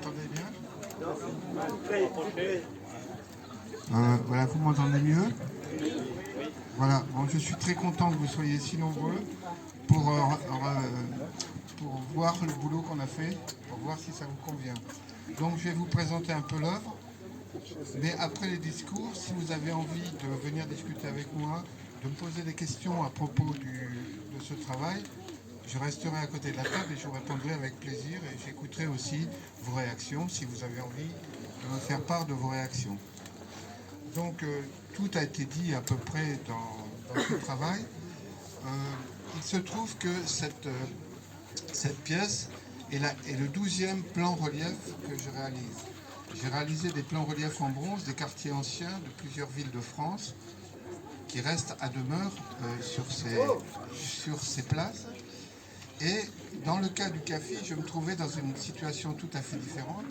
m'entendez bien? Voilà, vous m'entendez mieux? Voilà, bon, je suis très content que vous soyez si nombreux pour voir le boulot qu'on a fait, pour voir si ça vous convient. Donc je vais vous présenter un peu l'œuvre, mais après les discours, si vous avez envie de venir discuter avec moi, de me poser des questions à propos de ce travail, je resterai à côté de la table et je vous répondrai avec plaisir et j'écouterai aussi vos réactions si vous avez envie de me faire part de vos réactions. Donc tout a été dit à peu près dans ce travail. Il se trouve que cette pièce est le 12e plan relief que je réalise. J'ai réalisé des plans reliefs en bronze des quartiers anciens de plusieurs villes de France qui restent à demeure sur ces places. Et dans le cas du CAFI, je me trouvais dans une situation tout à fait différente,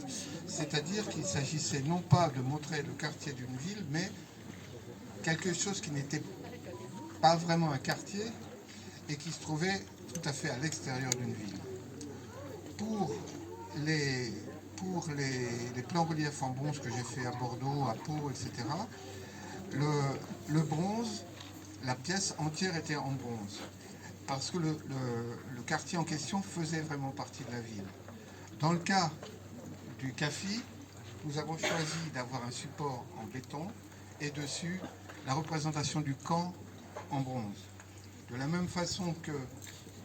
c'est-à-dire qu'il s'agissait non pas de montrer le quartier d'une ville, mais quelque chose qui n'était pas vraiment un quartier et qui se trouvait tout à fait à l'extérieur d'une ville. Pour les plans reliefs en bronze que j'ai fait à Bordeaux, à Pau, etc., le bronze, la pièce entière était en bronze. Parce que le quartier en question faisait vraiment partie de la ville. Dans le cas du CAFI, nous avons choisi d'avoir un support en béton et dessus la représentation du camp en bronze. De la même façon que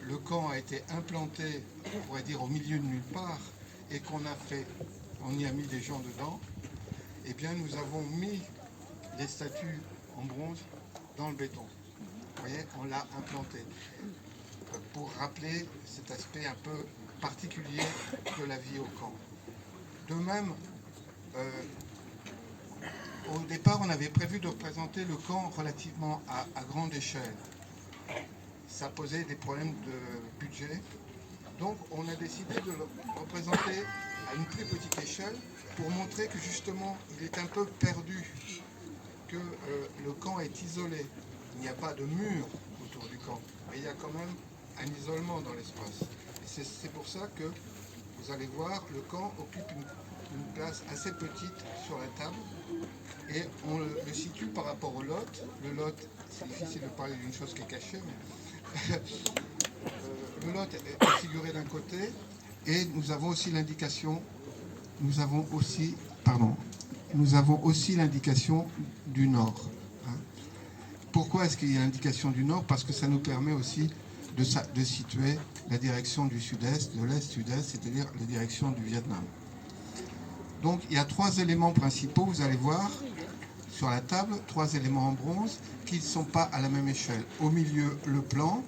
le camp a été implanté, on pourrait dire, au milieu de nulle part et on y a mis des gens dedans, eh bien nous avons mis les statues en bronze dans le béton. Vous voyez, on l'a implanté pour rappeler cet aspect un peu particulier de la vie au camp. De même, au départ, on avait prévu de représenter le camp relativement à grande échelle. Ça posait des problèmes de budget. Donc, on a décidé de le représenter à une plus petite échelle pour montrer que justement, il est un peu perdu, que le camp est isolé. Il n'y a pas de mur autour du camp, mais il y a quand même un isolement dans l'espace. Et c'est pour ça que, vous allez voir, le camp occupe une place assez petite sur la table et on le situe par rapport au lot. Le lot, c'est difficile de parler d'une chose qui est cachée, mais le lot est figuré d'un côté et nous avons aussi l'indication, nous avons aussi l'indication du nord. Pourquoi est-ce qu'il y a l'indication du nord? Parce que ça nous permet aussi de situer la direction du sud-est, de l'est-sud-est, c'est-à-dire la direction du Vietnam. Donc il y a 3 éléments principaux, vous allez voir, sur la table, 3 éléments en bronze qui ne sont pas à la même échelle. Au milieu, le plan,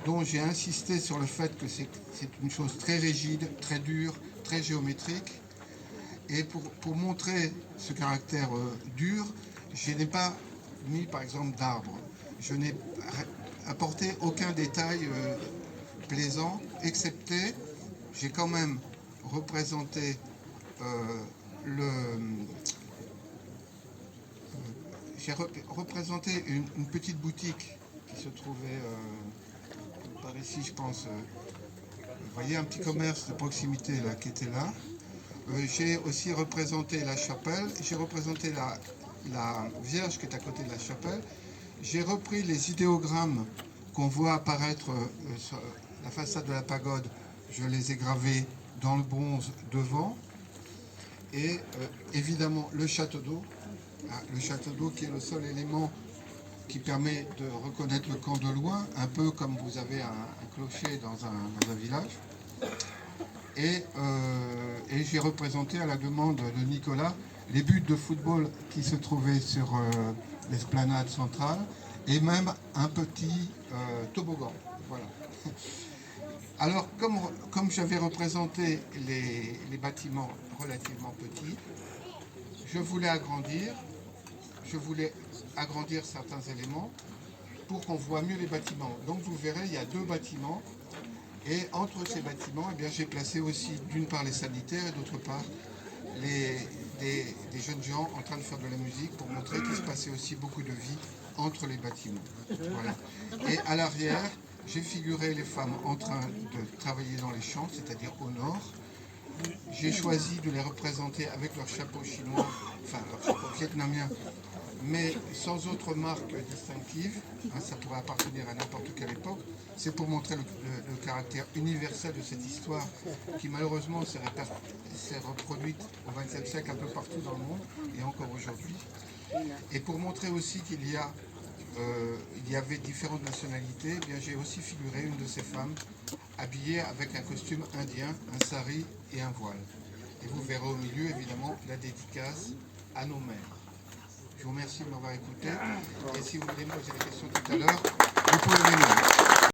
dont j'ai insisté sur le fait que c'est une chose très rigide, très dure, très géométrique. Et pour montrer ce caractère dur, je n'ai pas mis par exemple d'arbres. Je n'ai apporté aucun détail plaisant, excepté, j'ai quand même représenté j'ai représenté une petite boutique qui se trouvait par ici, je pense. Vous voyez, un petit commerce de proximité là, qui était là. J'ai aussi représenté la chapelle. J'ai représenté la Vierge qui est à côté de la chapelle. J'ai repris les idéogrammes qu'on voit apparaître sur la façade de la pagode. Je les ai gravés dans le bronze devant. Et évidemment, le château d'eau. Le château d'eau qui est le seul élément qui permet de reconnaître le camp de loin, un peu comme vous avez un clocher dans un village. Et j'ai représenté à la demande de Nicolas les buts de football qui se trouvaient sur l'esplanade centrale et même un petit toboggan. Voilà. Alors, comme j'avais représenté les bâtiments relativement petits, je voulais agrandir certains éléments pour qu'on voit mieux les bâtiments. Donc vous verrez, il y a 2 bâtiments. Et entre ces bâtiments, eh bien, j'ai placé aussi d'une part les sanitaires et d'autre part des jeunes gens en train de faire de la musique pour montrer qu'il se passait aussi beaucoup de vie entre les bâtiments. Voilà. Et à l'arrière, j'ai figuré les femmes en train de travailler dans les champs, c'est-à-dire au nord. j'ai choisi de les représenter avec leur chapeau chinois, enfin leur chapeau vietnamien, mais sans autre marque distinctive. Ça pourrait appartenir à n'importe quelle époque. C'est pour montrer le caractère universel de cette histoire qui malheureusement s'est reproduite au XXe siècle un peu partout dans le monde et encore aujourd'hui. Et pour montrer aussi qu'il y avait différentes nationalités, eh bien j'ai aussi figuré une de ces femmes habillée avec un costume indien, un sari et un voile. Et vous verrez au milieu évidemment la dédicace à nos mères. Je vous remercie de m'avoir écouté et si vous voulez me poser des questions tout à l'heure, vous pouvez venir.